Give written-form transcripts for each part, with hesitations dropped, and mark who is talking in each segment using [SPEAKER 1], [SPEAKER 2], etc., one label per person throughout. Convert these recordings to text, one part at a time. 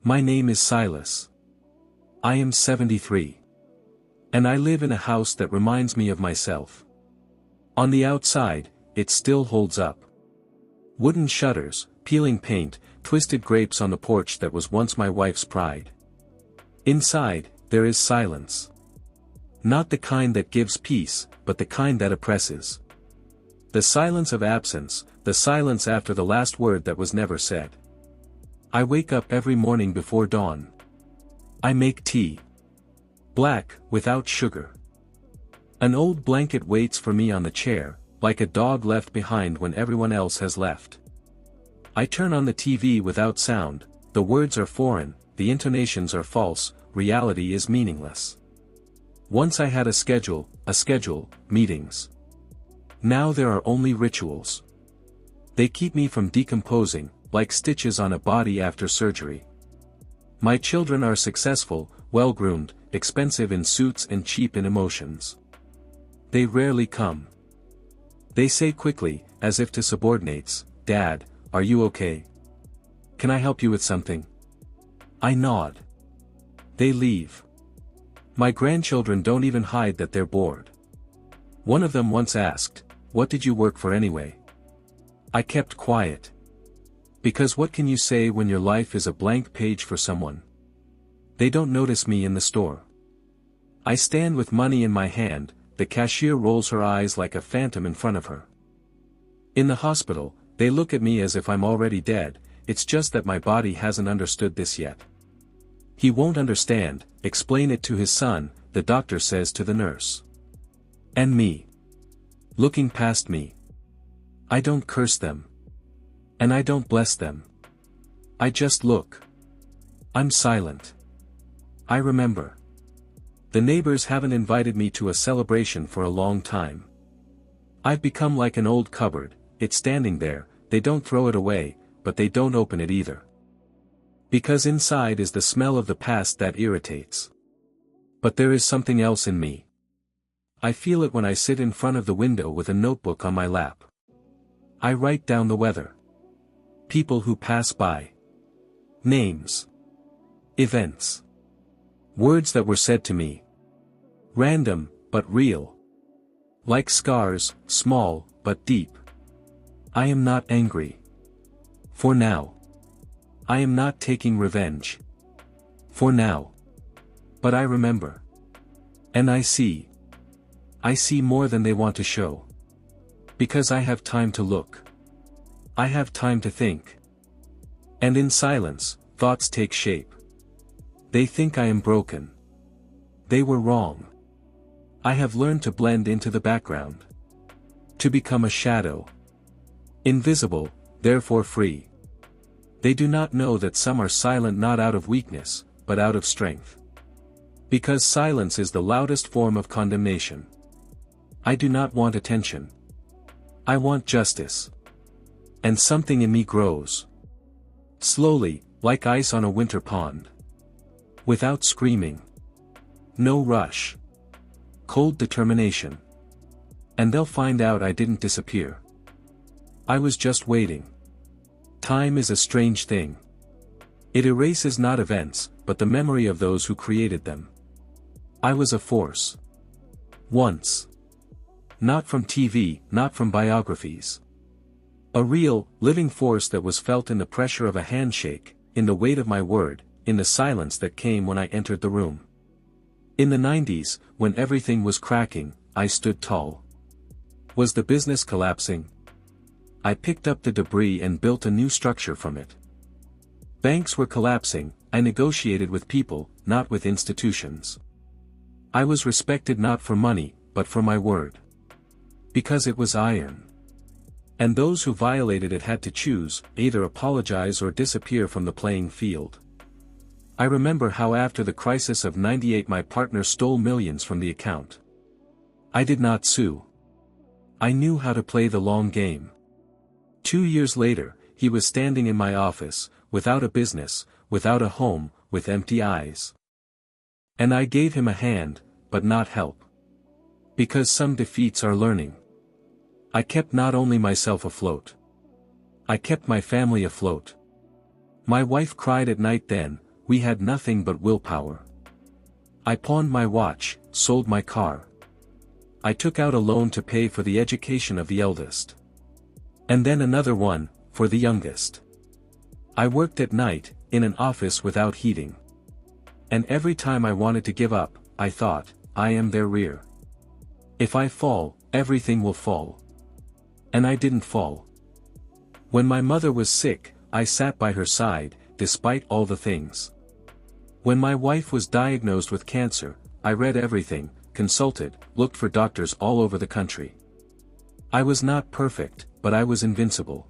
[SPEAKER 1] My name is Silas. I am 73. And I live in a house that reminds me of myself. On the outside, it still holds up. Wooden shutters, peeling paint, twisted grapes on the porch that was once my wife's pride. Inside, there is silence. Not the kind that gives peace, but the kind that oppresses. The silence of absence, the silence after the last word that was never said. I wake up every morning before dawn. I make tea. Black, without sugar. An old blanket waits for me on the chair, like a dog left behind when everyone else has left. I turn on the TV without sound, the words are foreign, the intonations are false, reality is meaningless. Once I had a schedule, meetings. Now there are only rituals. They keep me from decomposing, like stitches on a body after surgery. My children are successful, well-groomed, expensive in suits and cheap in emotions. They rarely come. They say quickly, as if to subordinates, "Dad, are you okay? Can I help you with something?" I nod. They leave. My grandchildren don't even hide that they're bored. One of them once asked, "What did you work for anyway?" I kept quiet. Because what can you say when your life is a blank page for someone? They don't notice me in the store. I stand with money in my hand, the cashier rolls her eyes like a phantom in front of her. In the hospital, they look at me as if I'm already dead, it's just that my body hasn't understood this yet. He won't understand, explain it to his son, the doctor says to the nurse. And me. Looking past me. I don't curse them. And I don't bless them. I just look. I'm silent. I remember. The neighbors haven't invited me to a celebration for a long time. I've become like an old cupboard, it's standing there, they don't throw it away, but they don't open it either. Because inside is the smell of the past that irritates. But there is something else in me. I feel it when I sit in front of the window with a notebook on my lap. I write down the weather. People who pass by. Names. Events. Words that were said to me. Random, but real. Like scars, small, but deep. I am not angry. For now. I am not taking revenge. For now. But I remember. And I see. I see more than they want to show. Because I have time to look. I have time to think. And in silence, thoughts take shape. They think I am broken. They were wrong. I have learned to blend into the background. To become a shadow. Invisible, therefore free. They do not know that some are silent not out of weakness, but out of strength. Because silence is the loudest form of condemnation. I do not want attention. I want justice. And something in me grows. Slowly, like ice on a winter pond. Without screaming. No rush. Cold determination. And they'll find out I didn't disappear. I was just waiting. Time is a strange thing. It erases not events, but the memory of those who created them. I was a force. Once. Not from TV, not from biographies. A real, living force that was felt in the pressure of a handshake, in the weight of my word, in the silence that came when I entered the room. In the 90s, when everything was cracking, I stood tall. Was the business collapsing? I picked up the debris and built a new structure from it. Banks were collapsing, I negotiated with people, not with institutions. I was respected not for money, but for my word. Because it was iron. And those who violated it had to choose, either apologize or disappear from the playing field. I remember how after the crisis of '98 my partner stole millions from the account. I did not sue. I knew how to play the long game. 2 years later, he was standing in my office, without a business, without a home, with empty eyes. And I gave him a hand, but not help. Because some defeats are learning. I kept not only myself afloat. I kept my family afloat. My wife cried at night then, We had nothing but willpower. I pawned my watch, sold my car. I took out a loan to pay for the education of the eldest. And then another one, for the youngest. I worked at night, in an office without heating. And every time I wanted to give up, I thought, I am their rear. If I fall, everything will fall. And I didn't fall. When my mother was sick, I sat by her side, despite all the things. When my wife was diagnosed with cancer, I read everything, consulted, looked for doctors all over the country. I was not perfect, but I was invincible.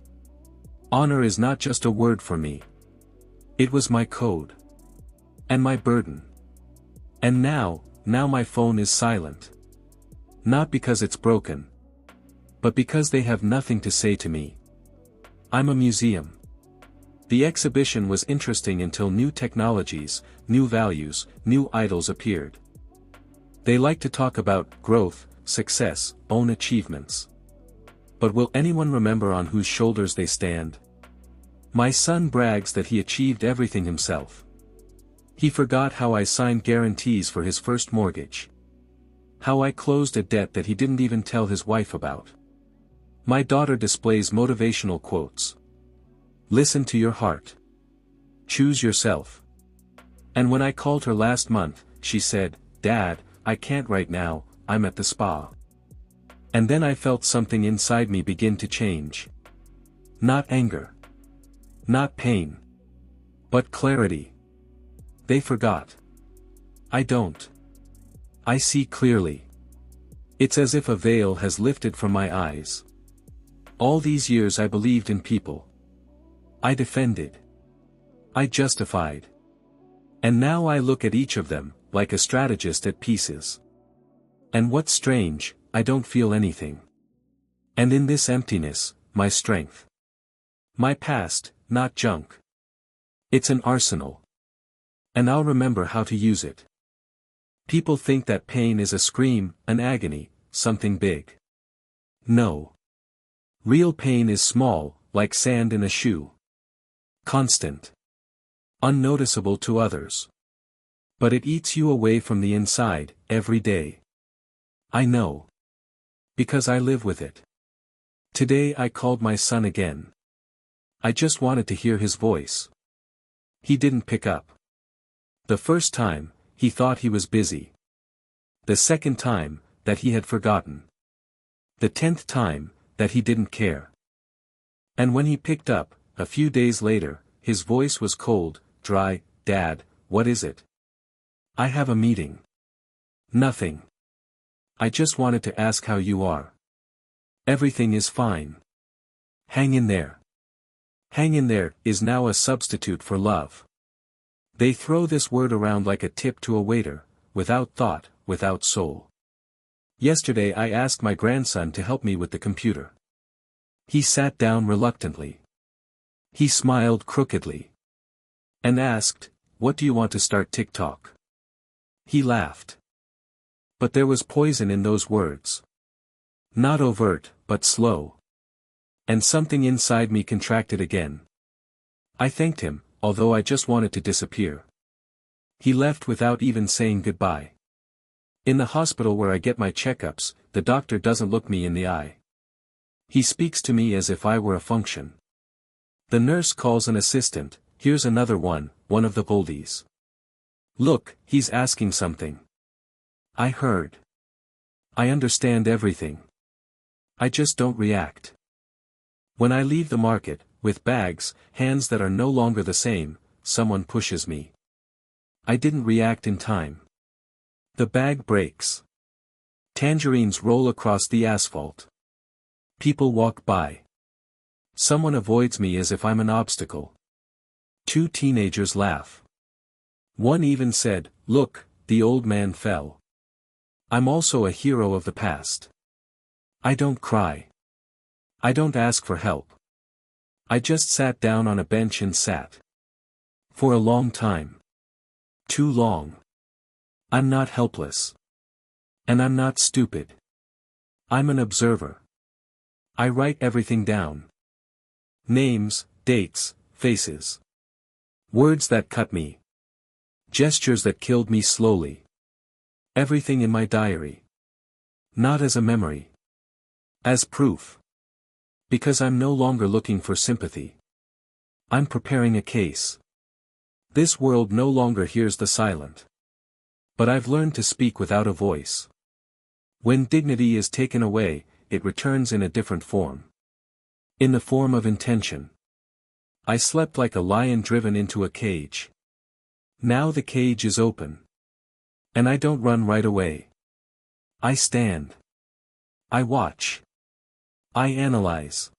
[SPEAKER 1] Honor is not just a word for me. It was my code. And my burden. And now my phone is silent. Not because it's broken. But because they have nothing to say to me. I'm a museum. The exhibition was interesting until new technologies, new values, new idols appeared. They like to talk about growth, success, own achievements. But will anyone remember on whose shoulders they stand? My son brags that he achieved everything himself. He forgot how I signed guarantees for his first mortgage. How I closed a debt that he didn't even tell his wife about. My daughter displays motivational quotes. Listen to your heart. Choose yourself. And when I called her last month, she said, "Dad, I can't right now, I'm at the spa." And then I felt something inside me begin to change. Not anger. Not pain. But clarity. They forgot. I don't. I see clearly. It's as if a veil has lifted from my eyes. All these years I believed in people. I defended. I justified. And now I look at each of them, like a strategist at pieces. And what's strange, I don't feel anything. And in this emptiness, my strength. My past, not junk. It's an arsenal. And I'll remember how to use it. People think that pain is a scream, an agony, something big. No. Real pain is small, like sand in a shoe. Constant. Unnoticeable to others. But it eats you away from the inside, every day. I know. Because I live with it. Today I called my son again. I just wanted to hear his voice. He didn't pick up. The first time, he thought he was busy. The second time, that he had forgotten. The 10th time, that he didn't care. And when he picked up, a few days later, his voice was cold, dry. "Dad, what is it?" "I have a meeting." "Nothing. I just wanted to ask how you are." "Everything is fine." "Hang in there." "Hang in there" is now a substitute for love. They throw this word around like a tip to a waiter, without thought, without soul. Yesterday I asked my grandson to help me with the computer. He sat down reluctantly. He smiled crookedly. And asked, "What do you want to start TikTok?" He laughed. But there was poison in those words. Not overt, but slow. And something inside me contracted again. I thanked him, although I just wanted to disappear. He left without even saying goodbye. In the hospital where I get my checkups, the doctor doesn't look me in the eye. He speaks to me as if I were a function. The nurse calls an assistant. "Here's another one of the oldies. Look, he's asking something." I heard. I understand everything. I just don't react. When I leave the market, with bags, hands that are no longer the same, someone pushes me. I didn't react in time. The bag breaks. Tangerines roll across the asphalt. People walk by. Someone avoids me as if I'm an obstacle. 2 teenagers laugh. One even said, "Look, the old man fell." I'm also a hero of the past. I don't cry. I don't ask for help. I just sat down on a bench and sat. For a long time. Too long. I'm not helpless. And I'm not stupid. I'm an observer. I write everything down. Names, dates, faces. Words that cut me. Gestures that killed me slowly. Everything in my diary. Not as a memory. As proof. Because I'm no longer looking for sympathy. I'm preparing a case. This world no longer hears the silent. But I've learned to speak without a voice. When dignity is taken away, it returns in a different form. In the form of intention. I slept like a lion driven into a cage. Now the cage is open. And I don't run right away. I stand. I watch. I analyze.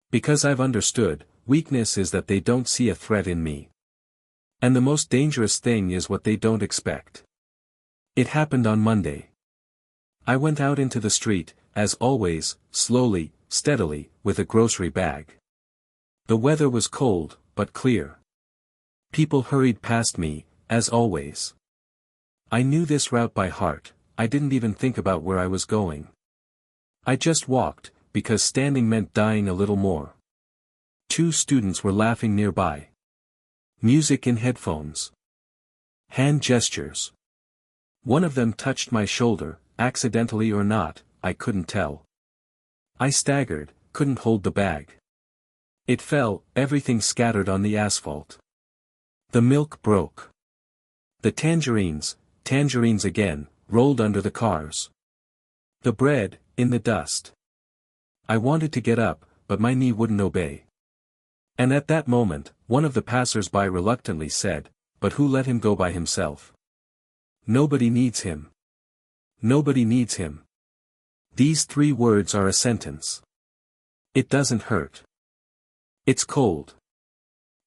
[SPEAKER 1] Because I've understood, weakness is that they don't see a threat in me. And the most dangerous thing is what they don't expect. It happened on Monday. I went out into the street, as always, slowly, steadily, with a grocery bag. The weather was cold, but clear. People hurried past me, as always. I knew this route by heart, I didn't even think about where I was going. I just walked, because standing meant dying a little more. 2 students were laughing nearby. Music in headphones. Hand gestures. One of them touched my shoulder, accidentally or not, I couldn't tell. I staggered, couldn't hold the bag. It fell, everything scattered on the asphalt. The milk broke. The tangerines again, rolled under the cars. The bread, in the dust. I wanted to get up, but my knee wouldn't obey. And at that moment, one of the passers-by reluctantly said, "But who let him go by himself? Nobody needs him. Nobody needs him." These 3 words are a sentence. It doesn't hurt. It's cold.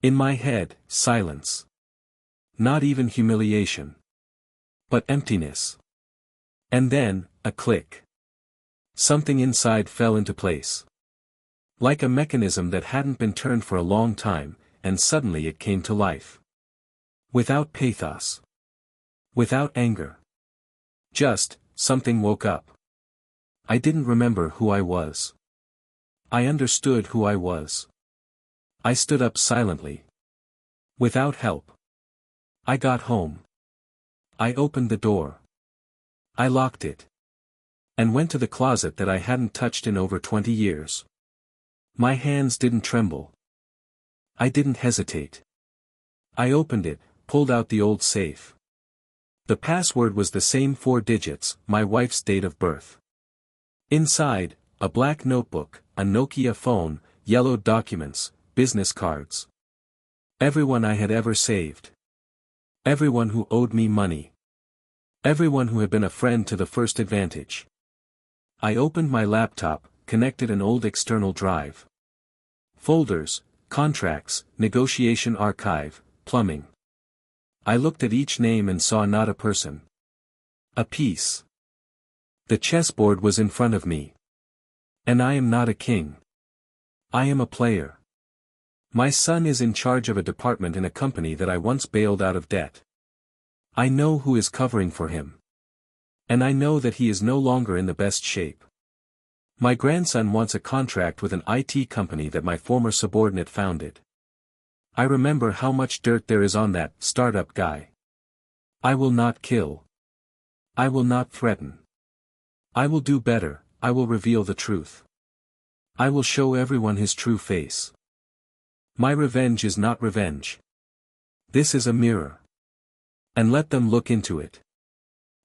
[SPEAKER 1] In my head, silence. Not even humiliation. But emptiness. And then, a click. Something inside fell into place. Like a mechanism that hadn't been turned for a long time, and suddenly it came to life. Without pathos. Without anger. Just, something woke up. I didn't remember who I was. I understood who I was. I stood up silently. Without help. I got home. I opened the door. I locked it. And went to the closet that I hadn't touched in over 20 years. My hands didn't tremble. I didn't hesitate. I opened it, pulled out the old safe. The password was the same 4 digits, my wife's date of birth. Inside, a black notebook, a Nokia phone, yellowed documents, business cards. Everyone I had ever saved. Everyone who owed me money. Everyone who had been a friend to the first advantage. I opened my laptop, connected an old external drive. Folders, contracts, negotiation archive, plumbing. I looked at each name and saw not a person. A piece. The chessboard was in front of me. And I am not a king. I am a player. My son is in charge of a department in a company that I once bailed out of debt. I know who is covering for him. And I know that he is no longer in the best shape. My grandson wants a contract with an IT company that my former subordinate founded. I remember how much dirt there is on that startup guy. I will not kill. I will not threaten. I will do better, I will reveal the truth. I will show everyone his true face. My revenge is not revenge. This is a mirror. And let them look into it.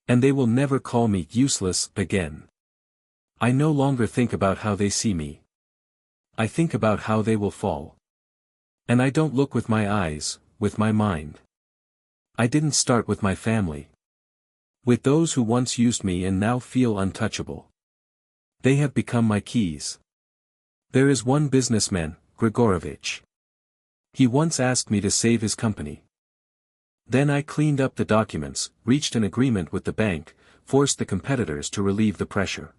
[SPEAKER 1] And they will never call me useless again. I no longer think about how they see me. I think about how they will fall. And I don't look with my eyes, with my mind. I didn't start with my family. With those who once used me and now feel untouchable. They have become my keys. There is one businessman, Grigorovich. He once asked me to save his company. Then I cleaned up the documents, reached an agreement with the bank, forced the competitors to relieve the pressure.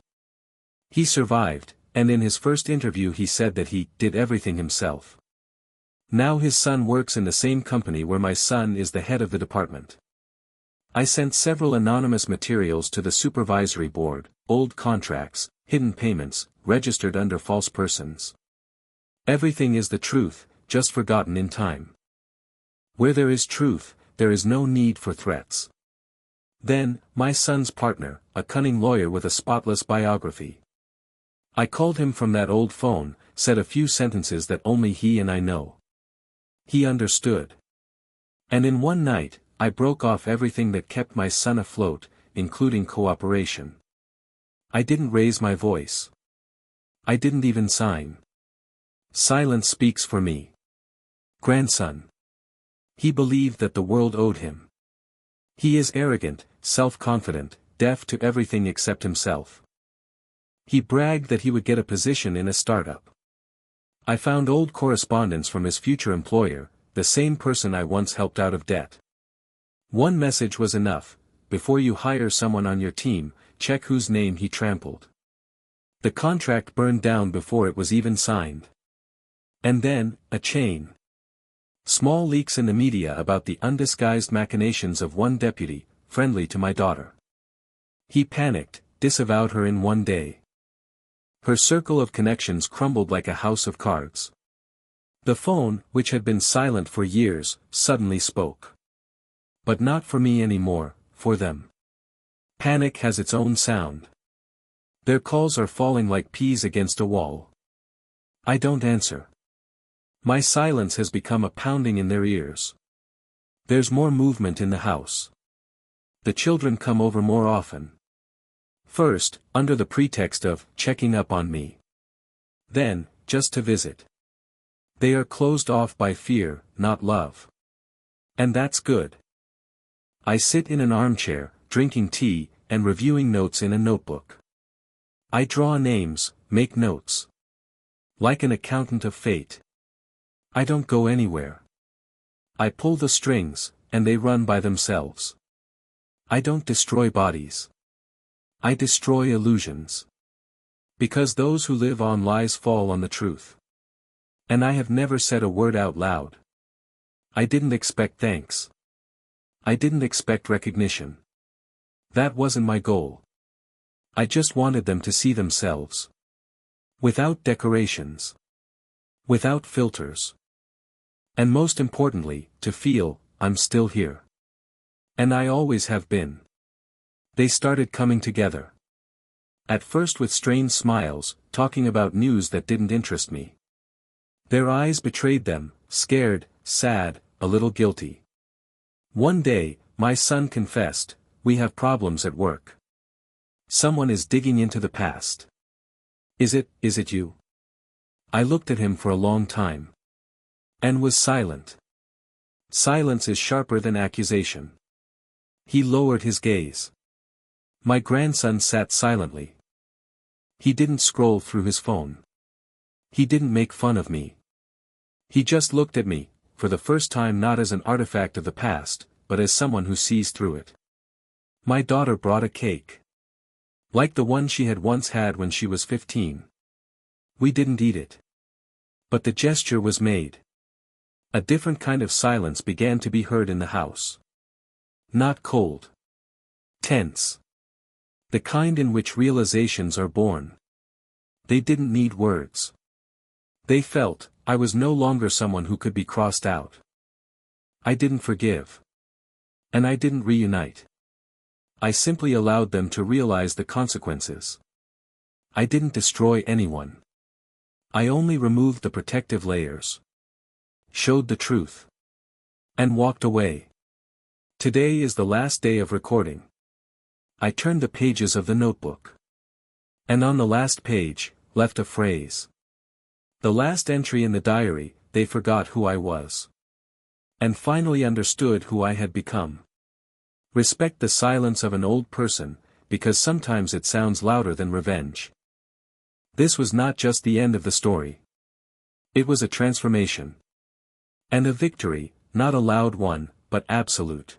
[SPEAKER 1] He survived, and in his first interview he said that he did everything himself. Now his son works in the same company where my son is the head of the department. I sent several anonymous materials to the supervisory board, old contracts, hidden payments, registered under false persons. Everything is the truth, just forgotten in time. Where there is truth, there is no need for threats. Then, my son's partner, a cunning lawyer with a spotless biography. I called him from that old phone, said a few sentences that only he and I know. He understood. And in one night, I broke off everything that kept my son afloat, including cooperation. I didn't raise my voice. I didn't even sign. Silence speaks for me. Grandson. He believed that the world owed him. He is arrogant, self-confident, deaf to everything except himself. He bragged that he would get a position in a startup. I found old correspondence from his future employer, the same person I once helped out of debt. One message was enough: before you hire someone on your team, check whose name he trampled. The contract burned down before it was even signed. And then, a chain. Small leaks in the media about the undisguised machinations of one deputy, friendly to my daughter. He panicked, disavowed her in one day. Her circle of connections crumbled like a house of cards. The phone, which had been silent for years, suddenly spoke. But not for me anymore, for them. Panic has its own sound. Their calls are falling like peas against a wall. I don't answer. My silence has become a pounding in their ears. There's more movement in the house. The children come over more often. First, under the pretext of checking up on me. Then, just to visit. They are closed off by fear, not love. And that's good. I sit in an armchair, drinking tea, and reviewing notes in a notebook. I draw names, make notes. Like an accountant of fate. I don't go anywhere. I pull the strings, and they run by themselves. I don't destroy bodies. I destroy illusions. Because those who live on lies fall on the truth. And I have never said a word out loud. I didn't expect thanks. I didn't expect recognition. That wasn't my goal. I just wanted them to see themselves. Without decorations. Without filters. And most importantly, to feel, I'm still here. And I always have been. They started coming together. At first with strange smiles, talking about news that didn't interest me. Their eyes betrayed them, scared, sad, a little guilty. One day, my son confessed, "We have problems at work. Someone is digging into the past." Is it you? I looked at him for a long time. And was silent. Silence is sharper than accusation. He lowered his gaze. My grandson sat silently. He didn't scroll through his phone. He didn't make fun of me. He just looked at me, for the first time not as an artifact of the past, but as someone who sees through it. My daughter brought a cake. Like the one she had once had when she was 15. We didn't eat it. But the gesture was made. A different kind of silence began to be heard in the house. Not cold. Tense. The kind in which realizations are born. They didn't need words. They felt, I was no longer someone who could be crossed out. I didn't forgive. And I didn't reunite. I simply allowed them to realize the consequences. I didn't destroy anyone. I only removed the protective layers. Showed the truth. And walked away. Today is the last day of recording. I turned the pages of the notebook. And on the last page, left a phrase. The last entry in the diary, they forgot who I was. And finally understood who I had become. Respect the silence of an old person, because sometimes it sounds louder than revenge. This was not just the end of the story. It was a transformation. And a victory, not a loud one, but absolute.